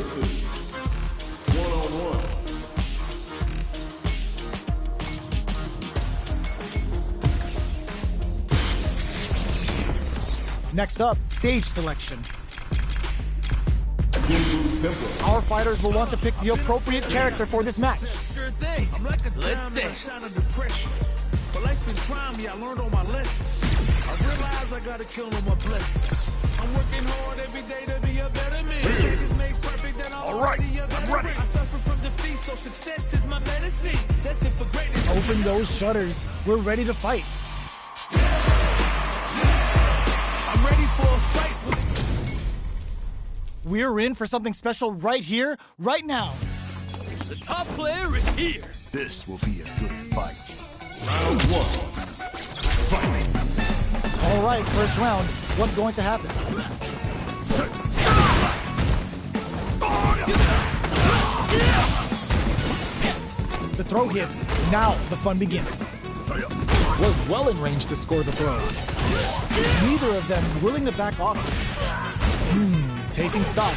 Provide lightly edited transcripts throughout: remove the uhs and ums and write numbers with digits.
versus one-on-one. Next up, stage selection. Our fighters will want to pick the appropriate character for this match. Sure thing. Let's dance. But life's been trying me, I learned all my lessons. I realize I gotta kill all my blessings. I'm working hard every day to be a better man. Practice makes perfect, that I'm already a better man. I suffer from defeat, so success is my medicine. Destined for greatness. Open those shutters. We're ready to fight. I'm ready for a fight. We're in for something special right here, right now. The top player is here. This will be a good fight. Round one. Fight. All right, first round. What's going to happen? The throw hits. Now the fun begins. Was well in range to score the throw. Neither of them willing to back off. Taking stock.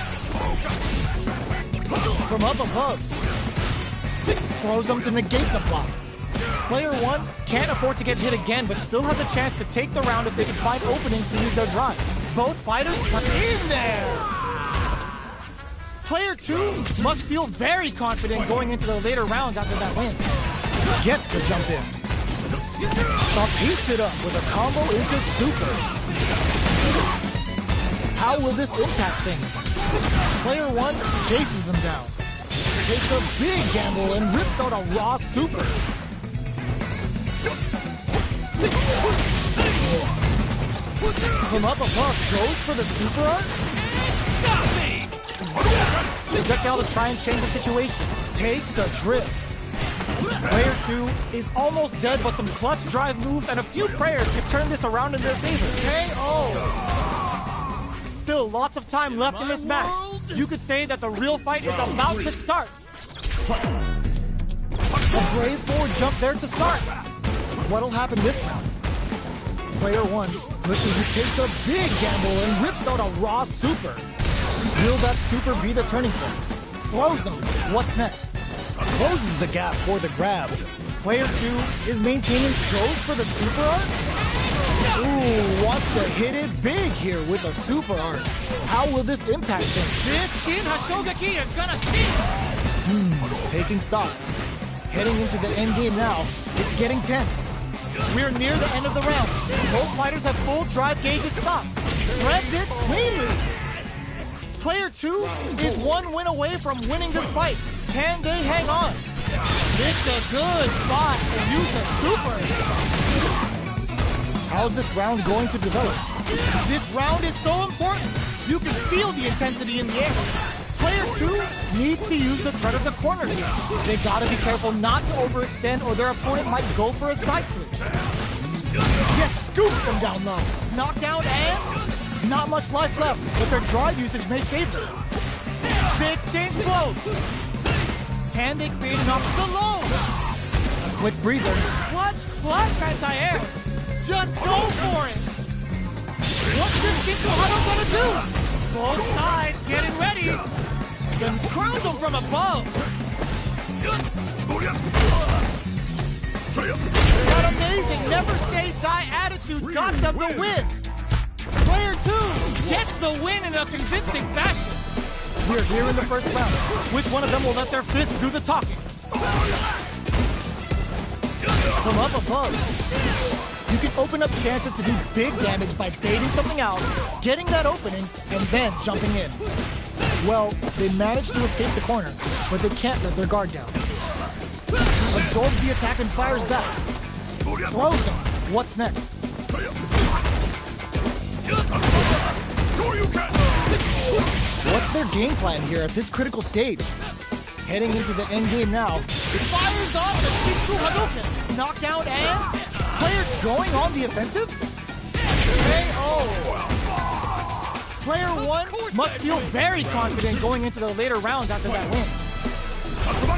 From up above. Throws them to negate the block. Player one can't afford to get hit again, but still has a chance to take the round if they can find openings to use their drive. Both fighters are in there! Player two must feel very confident going into the later rounds after that win. Gets the jump in. Beats it up with a combo into super. How will this impact things? Player one chases them down. Takes a big gamble and rips out a raw super. From up above, goes for the super art. Projectile to try and change the situation. Takes a trip. Player two is almost dead, but some clutch drive moves and a few prayers could turn this around in their favor. KO! Still lots of time left in this match. You could say that the real fight is about to start. A brave forward jump there to start. What'll happen this round? Player one takes a big gamble and rips out a raw super. Will that super be the turning point? Throws him. What's next? Closes the gap for the grab. Player two is maintaining, goes for the super art. Ooh, wants to hit it big here with a super art. How will this impact things? This Shin Hashogaki is gonna sting. Taking stock. Heading into the end game now. It's getting tense. We're near the end of the round. Both fighters have full drive gauges stopped. Threads it cleanly. Player two is one win away from winning this fight. Can they hang on? It's a good spot to use the super. How's this round going to develop? This round is so important. You can feel the intensity in the air. Player two needs to use the tread of the corner here. They gotta be careful not to overextend or their opponent might go for a side switch. Gets scooped from down low. Knockdown and not much life left, but their drive usage may save them. They exchange blows. Can they create an optical low? A quick breather. Clutch, anti-air. Just go for it. What's this Shinkohado gonna do? Both sides getting ready. Then crowns them from above. That amazing never say die attitude got them the win. Player two gets the win in a convincing fashion. We're here in the first round. Which one of them will let their fists do the talking? From up above, you can open up chances to do big damage by baiting something out, getting that opening, and then jumping in. Well, they managed to escape the corner, but they can't let their guard down. Absorbs the attack and fires back. Throws them. What's next? What's their game plan here at this critical stage? Heading into the end game now. It fires off the Shinku Hadouken. Knockdown and player going on the offensive? KO. Player one must feel very confident going into the later rounds after that win.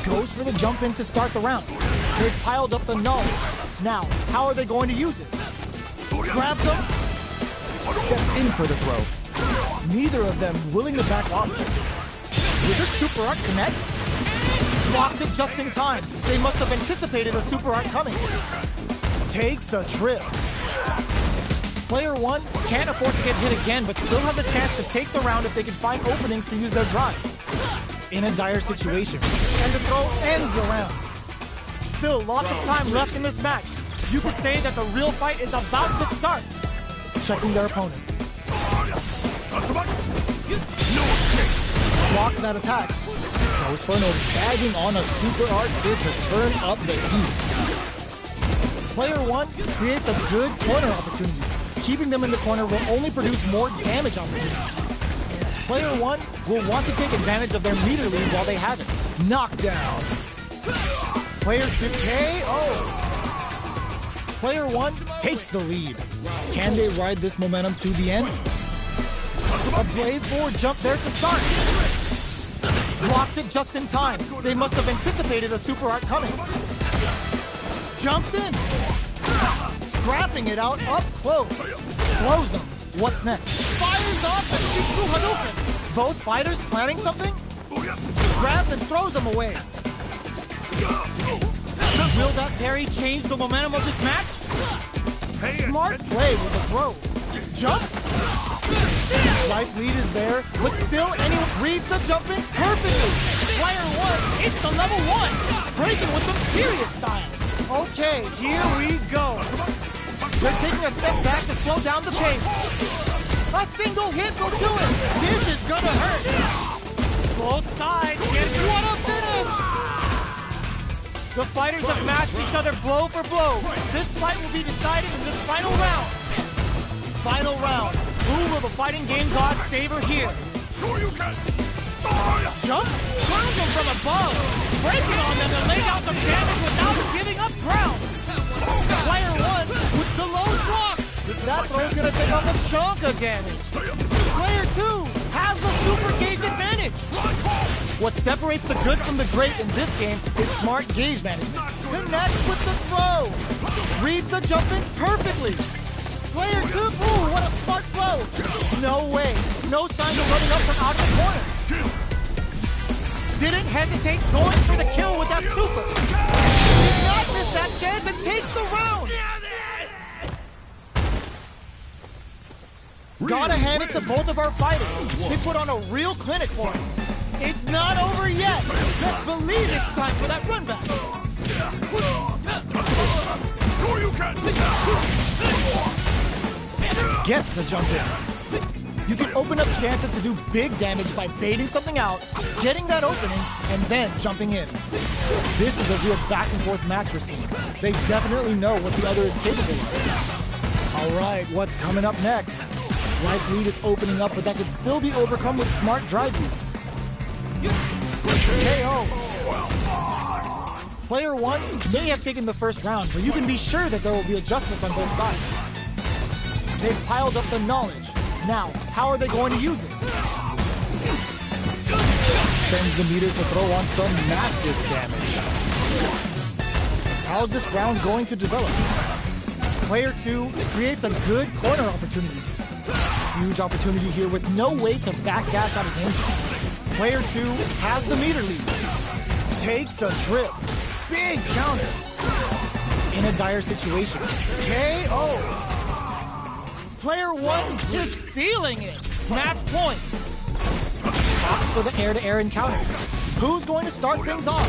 Goes for the jump in to start the round. They've piled up the knowledge. Now, how are they going to use it? Grabs them. Steps in for the throw. Neither of them willing to back off. Will this super art connect? Blocks it just in time. They must have anticipated a super art coming. Takes a trip. Player 1 can't afford to get hit again, but still has a chance to take the round if they can find openings to use their drive. In a dire situation, and the throw ends the round. Still lots of time left in this match. You could say that the real fight is about to start. Checking their opponent. Blocks that attack. Goes for an over. Bagging on a super art here to turn up the heat. Player 1 creates a good corner opportunity. Keeping them in the corner will only produce more damage opportunities. Player 1 will want to take advantage of their meter lead while they have it. Knockdown. Player 2 KO. Player 1 takes the lead. Can they ride this momentum to the end? A blade forward jump there to start. Blocks it just in time. They must have anticipated a super art coming. Jumps in. Scrapping it out up close. Throws him. What's next? Fires off the Shiku Hadouken. Both fighters planning something? Grabs and throws him away. Will that parry change the momentum of this match? Smart play with the throw. Jumps. Life lead is there, but still anyone reads the jump in perfectly. Player 1 hits the level 1. Breaking with some serious style. Okay, here we go. They're taking a step back to slow down the pace. A single hit will do it. This is gonna hurt. Both sides get what a finish. The fighters have matched each other blow for blow. This fight will be decided in this final round. Final round. Who will the fighting game gods favor here? Jump? Throws them from above. Breaking on them to lay down some damage without giving up ground. Player 1 with the low block. That throw's gonna take off a chunk of damage. Player 2 has the super gauge advantage. What separates the good from the great in this game is smart gauge management. Connects with the throw. Reads the jump in perfectly. Player 2, ooh, what a smart throw. No way. No signs of running up from out of the corner. Didn't hesitate going for the kill with that super. Did not miss that chance and takes the round. Gotta hand it to both of our fighters. They put on a real clinic for us. It's not over yet. Let's believe it's time for that run back. Gets the jump in. You can open up chances to do big damage by baiting something out, getting that opening, and then jumping in. This is a real back and forth match we're seeing. They definitely know what the other is capable of. All right, what's coming up next? Life lead is opening up, but that can still be overcome with smart drive use. KO. Player 1 may have taken the first round, but you can be sure that there will be adjustments on both sides. They've piled up the knowledge. Now, how are they going to use it? Spends the meter to throw on some massive damage. How's this round going to develop? Player 2 creates a good corner opportunity. Huge opportunity here with no way to backdash out of danger. Player 2 has the meter lead. Takes a trip. Big counter. In a dire situation. KO. Player 1 is feeling it. Match point. Opts for the air-to-air encounter. Who's going to start things off?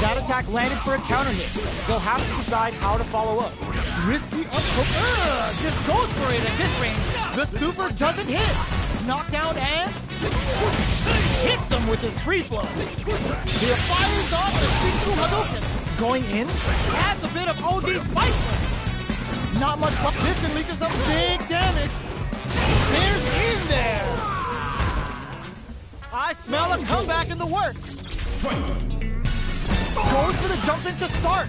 That attack landed for a counter hit. They'll have to decide how to follow up. Risky up. Just goes for it at this range. The super doesn't hit. Knockdown and hits him with his free flow. He fires off the Shiku Hadouken. Going in, adds a bit of OD spice. Not much luck. This can lead to some big damage. There's in there. I smell a comeback in the works. Goes for the jump in to start.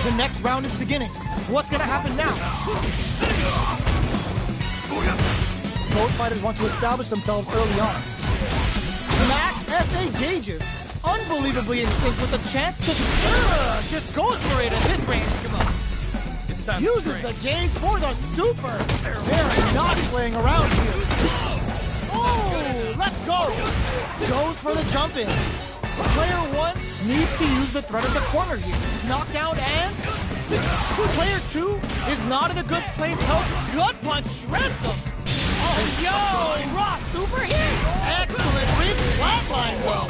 The next round is beginning. What's gonna happen now? Both fighters want to establish themselves early on. Max SA gauges, unbelievably in sync with a chance to just goes for it at this range. Come on. Uses the gauge for the super. They're not playing around here. Oh, let's go. Goes for the jump in. Player 1 needs to use the threat of the corner here. Knockdown and... Player 2 is not in a good place. Health gut punch shreds him. Oh, yo! Raw super hit! Excellent big flatline though.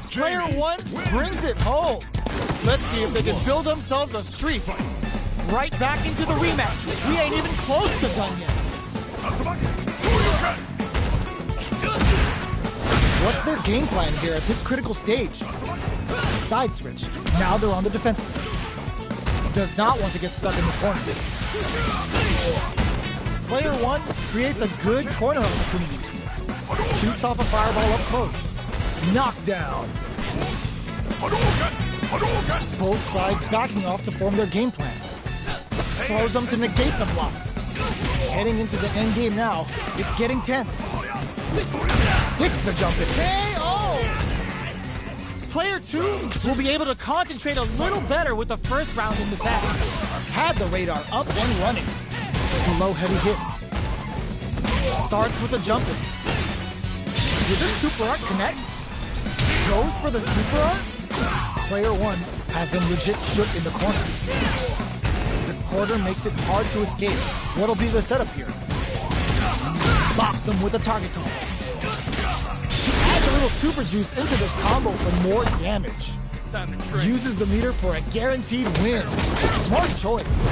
Player 1 brings it home. Let's see if they can build themselves a streak. Right back into the rematch. We ain't even close to done yet. What's their game plan here at this critical stage? Side switch. Now they're on the defensive. Does not want to get stuck in the corner. Player 1 creates a good corner opportunity. Shoots off a fireball up close. Knockdown. Both sides backing off to form their game plan. Throws them to negate the block. Heading into the end game now. It's getting tense. Sticks the jump in. KO! Player 2 will be able to concentrate a little better with the first round in the bag. Had the radar up and running. Below heavy hits. Starts with a jump in. Did the super art connect? Goes for the super art? Player 1 has them legit shook in the corner. The corner makes it hard to escape. What'll be the setup here? Box him with a target combo. Adds a little super juice into this combo for more damage. It's time to trade. Uses the meter for a guaranteed win. Smart choice.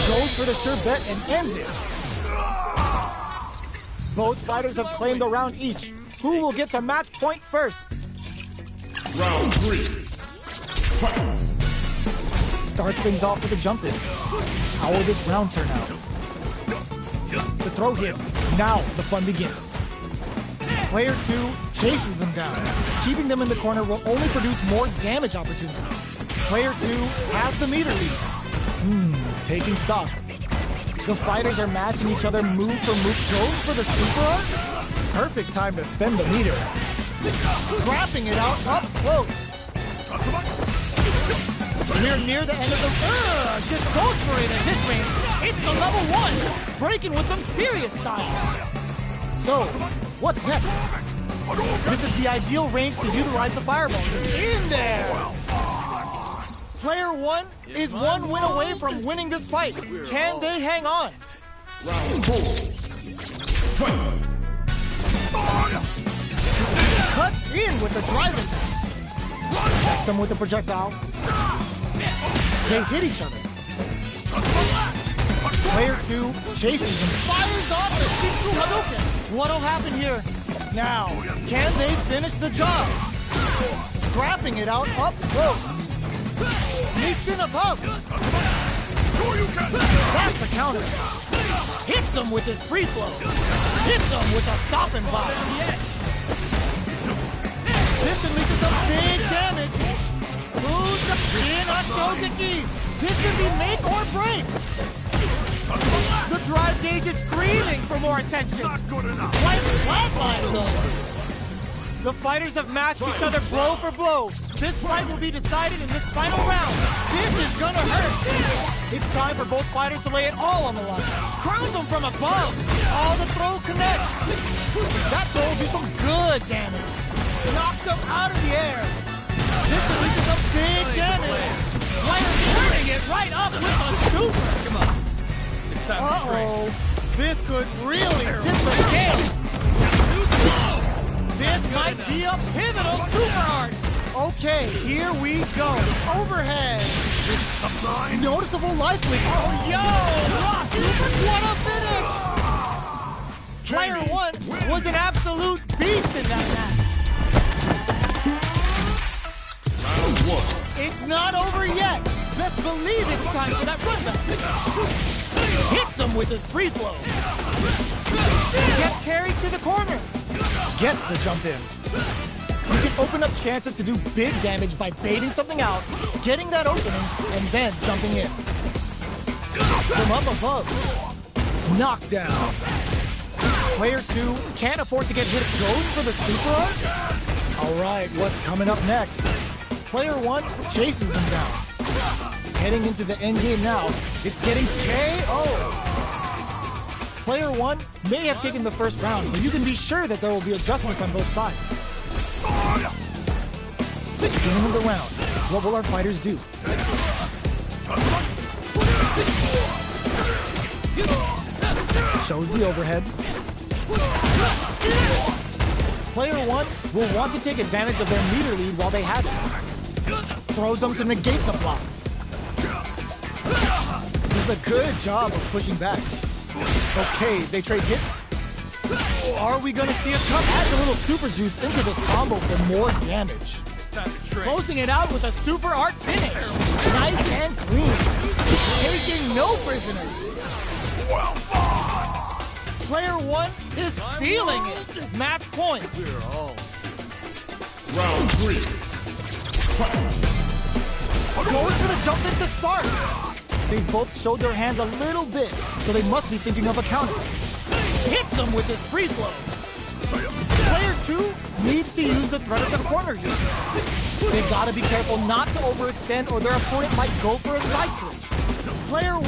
Goes for the sure bet and ends it. Both fighters have claimed a round each. Who will get to match point first? Round 3. Fight. Starts things off with a jump in. How will this round turn out? The throw hits. Now the fun begins. Player 2 chases them down. Keeping them in the corner will only produce more damage opportunity. Player 2 has the meter lead. Taking stock. The fighters are matching each other move for move. Goes for the super art? Perfect time to spend the meter. Scrapping it out up close. We're near the end of the... just goes for it at this range. It's the level 1. Breaking with some serious style. So, what's next? This is the ideal range to utilize the fireball. In there! Player 1 is one win away from winning this fight. Can they hang on? Round 4. Fight. Cuts in with the driving. Checks them with the projectile. They hit each other. Player 2 chases them. Fires off the Shinku Hadouken. What'll happen here? Now, can they finish the job? Scrapping it out up close. Sneaks in above. That's a counter. Hits him with his free flow. Hits him with a stop and block. This unleashes some big damage. Who's the Shin Ashogeki? This could be make or break. The drive gauge is screaming for more attention. Not good enough. Flatline zone. The fighters have matched each other blow for blow. This fight will be decided in this final round. This is gonna hurt. It's time for both fighters to lay it all on the line. Crowns them from above. All the throw connects. That throw will do some good damage. Knocked them out of the air. This releases some big damage. Players turning it right up with a super. Come on. It's time to trade. Uh-oh. This could really tip the scales. This might be a pivotal super art. Okay, here we go. Overhead. Noticeable life leak. Oh, yo! Ross, what a finish! Player 1 was an absolute beast in that match. Round 1. It's not over yet. Best believe it's time for that runback. Hits him with his free flow. Gets carried to the corner. Gets the jump in. You can open up chances to do big damage by baiting something out, getting that opening, and then jumping in. From up above. Knockdown. Player 2 can't afford to get hit. Goes for the super art? Alright, what's coming up next? Player 1 chases them down. Heading into the end game now. It's getting KO. Player 1 may have taken the first round, but you can be sure that there will be adjustments on both sides. Beginning of the round, what will our fighters do? Shows the overhead. Player 1 will want to take advantage of their meter lead while they have it. Throws them to negate the block. Does a good job of pushing back. Okay, they trade hits. Are we gonna see a comeback? Adds a little super juice into this combo for more damage. Closing it out with a super art finish. Nice and clean. Taking no prisoners. Well fought. Player 1 is feeling it. Match point. Round 3. Fight. Goes for the jump in to start. They both showed their hands a little bit, so they must be thinking of a counter. Hits them with his free flow. Player 2 needs to use the threat of the corner here. They've got to be careful not to overextend or their opponent might go for a side switch. Player 1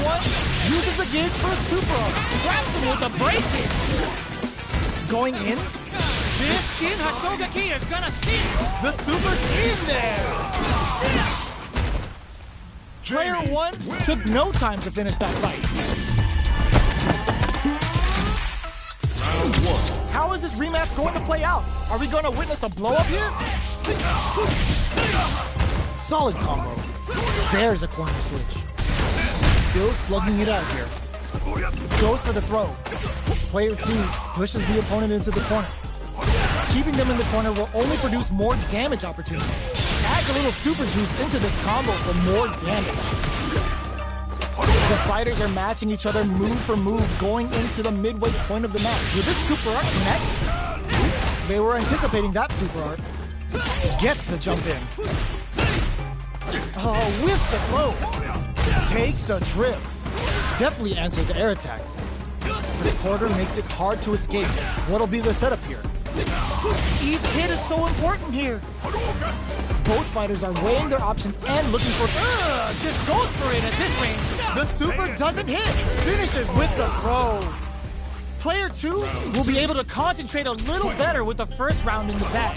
uses the gauge for a super art. Traps him with a break hit. Going in. This Shin Hashogaki is gonna sting. The super's in there. Player 1 took no time to finish that fight. Round 1. How is this rematch going to play out? Are we going to witness a blow-up here? Solid combo. There's a corner switch. Still slugging it out here. Goes for the throw. Player 2 pushes the opponent into the corner. Keeping them in the corner will only produce more damage opportunity. Adds a little super juice into this combo for more damage. The fighters are matching each other move for move going into the midway point of the match. Will this super art connect? Oops, they were anticipating that super art. Gets the jump in. Oh, with the throw. Takes a trip. Definitely answers air attack. The quarter makes it hard to escape. What'll be the setup here? Each hit is so important here. Both fighters are weighing their options and looking for... just goes for it at this range. The super doesn't hit. Finishes with the throw. Player 2 will be able to concentrate a little better with the first round in the bag.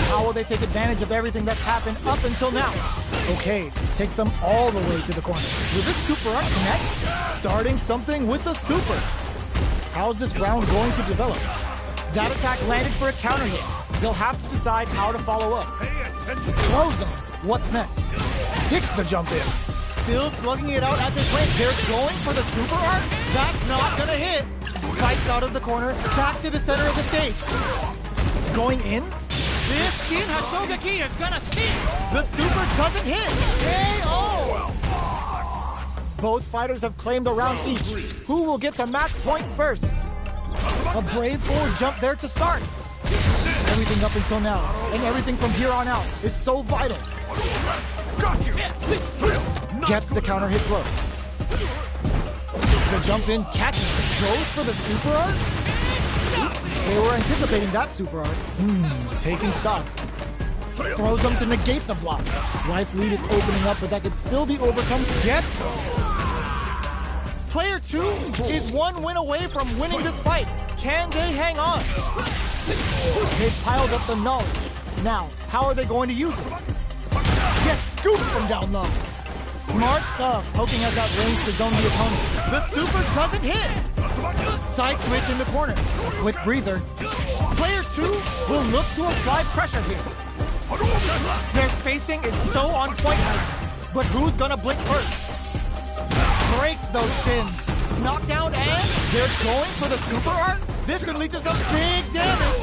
How will they take advantage of everything that's happened up until now? Okay, takes them all the way to the corner. Will this super art connect? Starting something with the super. How's this round going to develop? That attack landed for a counter hit. They'll have to decide how to follow up. Throws them. What's next? Sticks the jump in. Still slugging it out at this range. They're going for the super art? That's not gonna hit. Fights out of the corner, back to the center of the stage. Going in. This Shin Hashogaki is gonna sting. The super doesn't hit. KO! Both fighters have claimed a round each. Who will get to match point first? A brave forward jump there to start. Everything up until now, and everything from here on out, is so vital. Gets the counter hit throw. The jump in catches it. Goes for the super art? Oops, they were anticipating that super art. Taking stock. Throws them to negate the block. Life lead is opening up, but that could still be overcome. Gets them. Player 2 is one win away from winning this fight. Can they hang on? They've piled up the knowledge. Now, how are they going to use it? Get scooped from down low. Smart stuff, poking at that range to zone the opponent. The super doesn't hit. Side switch in the corner. Quick breather. Player 2 will look to apply pressure here. Their spacing is so on point, but who's gonna blink first? Breaks those shins. Knockdown and they're going for the super art? This could lead to some big damage.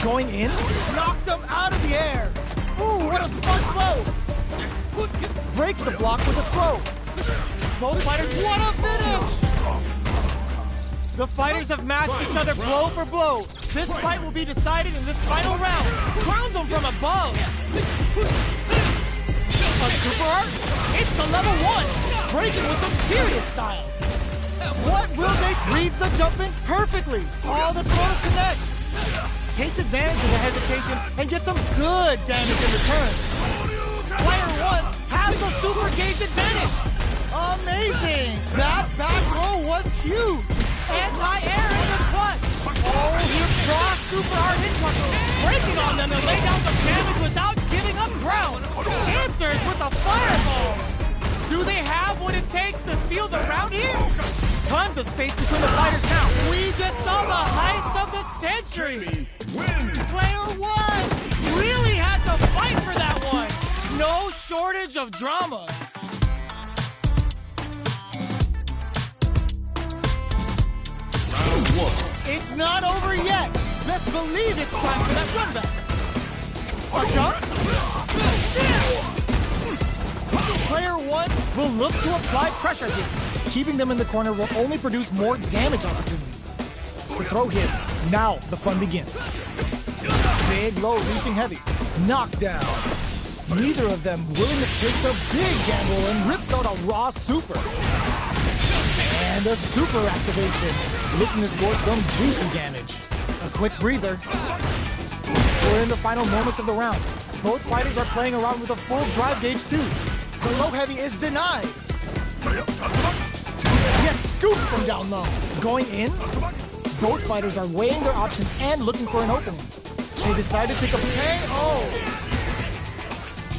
Going in, knocked them out of the air. Ooh, what a smart blow. Breaks the block with a throw. Both fighters, what a finish! The fighters have matched each other blow for blow. This fight will be decided in this final round. Crowns them from above. A super art? It's the level 1. Breaking with some serious style. What will they read the jump in perfectly? All the throw connects. Takes advantage of the hesitation and gets some good damage in return. Player 1 has the super gauge advantage. Amazing! That back row was huge! Anti-air in the clutch! Oh, here's Raw super hard incoming! Breaking on them to lay down some damage without giving up ground! Answers with a fireball! Do they have what it takes to steal the round here? Tons of space between the fighters now. We just saw the heist of the century! Player one really had to fight for that one! No shortage of drama! It's not over yet. Best believe it's time for that run back. A jump. Player one will look to apply pressure here. Keeping them in the corner will only produce more damage opportunities. The throw hits. Now the fun begins. Big low reaching heavy. Knockdown. Neither of them willing to take the big gamble and rips out a raw super. And a super activation, looking to score some juicy damage. A quick breather. We're in the final moments of the round. Both fighters are playing around with a full drive gauge too. The low heavy is denied. Yet scooped from down low. Going in? Both fighters are weighing their options and looking for an opening. They decide to take a KO.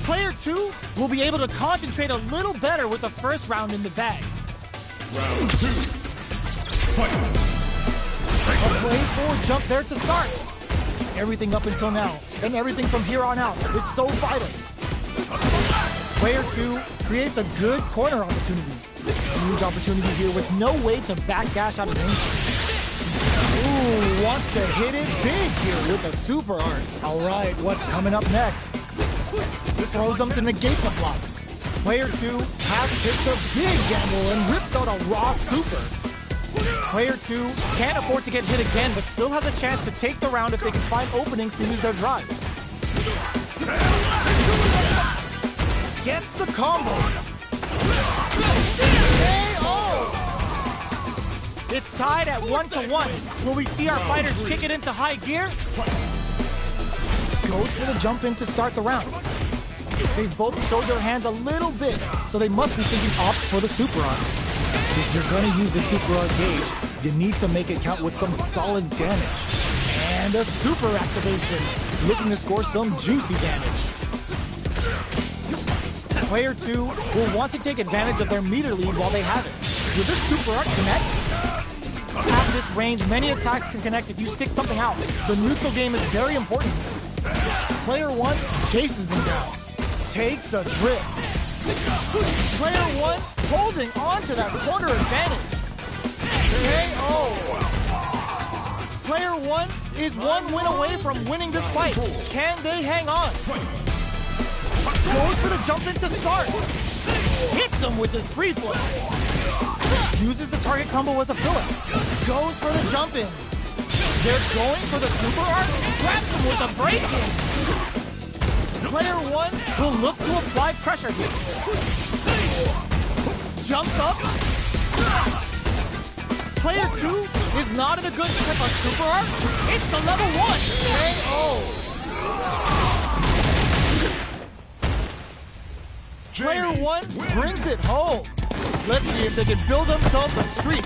Player two will be able to concentrate a little better with the first round in the bag. Round two. Fight. A playful jump there to start. Everything up until now, and everything from here on out, is so vital. Player two creates a good corner opportunity. Huge opportunity here with no way to backdash out of danger. Ooh, wants to hit it big here with a super art. All right, what's coming up next? Throws them to negate the block. Player two half takes a big gamble and rips out a raw super. Player two can't afford to get hit again, but still has a chance to take the round if they can find openings to use their drive. Gets the combo. KO! It's tied at 1-1. Will we see our fighters kick it into high gear? Goes for the jump in to start the round. They've both showed their hands a little bit, so they must be thinking opt for the super art. If you're gonna use the super art gauge, you need to make it count with some solid damage. And a super activation, looking to score some juicy damage. Player two will want to take advantage of their meter lead while they have it. Will this super art connect? At this range, many attacks can connect if you stick something out. The neutral game is very important. Player one chases them down. Takes a trip. Player one holding on to that corner advantage. KO. Player one is one win away from winning this fight. Can they hang on? Goes for the jump in to start. Hits him with his free flow. Uses the target combo as a fill-up. Goes for the jump in. They're going for the super art. Grabs him with a break-in. Player one will look to apply pressure here. Jumps up. Player two is not in a good grip on super art. It's the level one. KO. Player one brings it home. Let's see if they can build themselves a streak.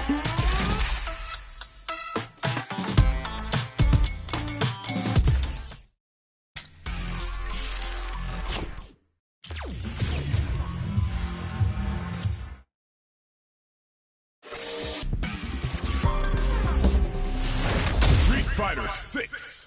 Street Fighter 6.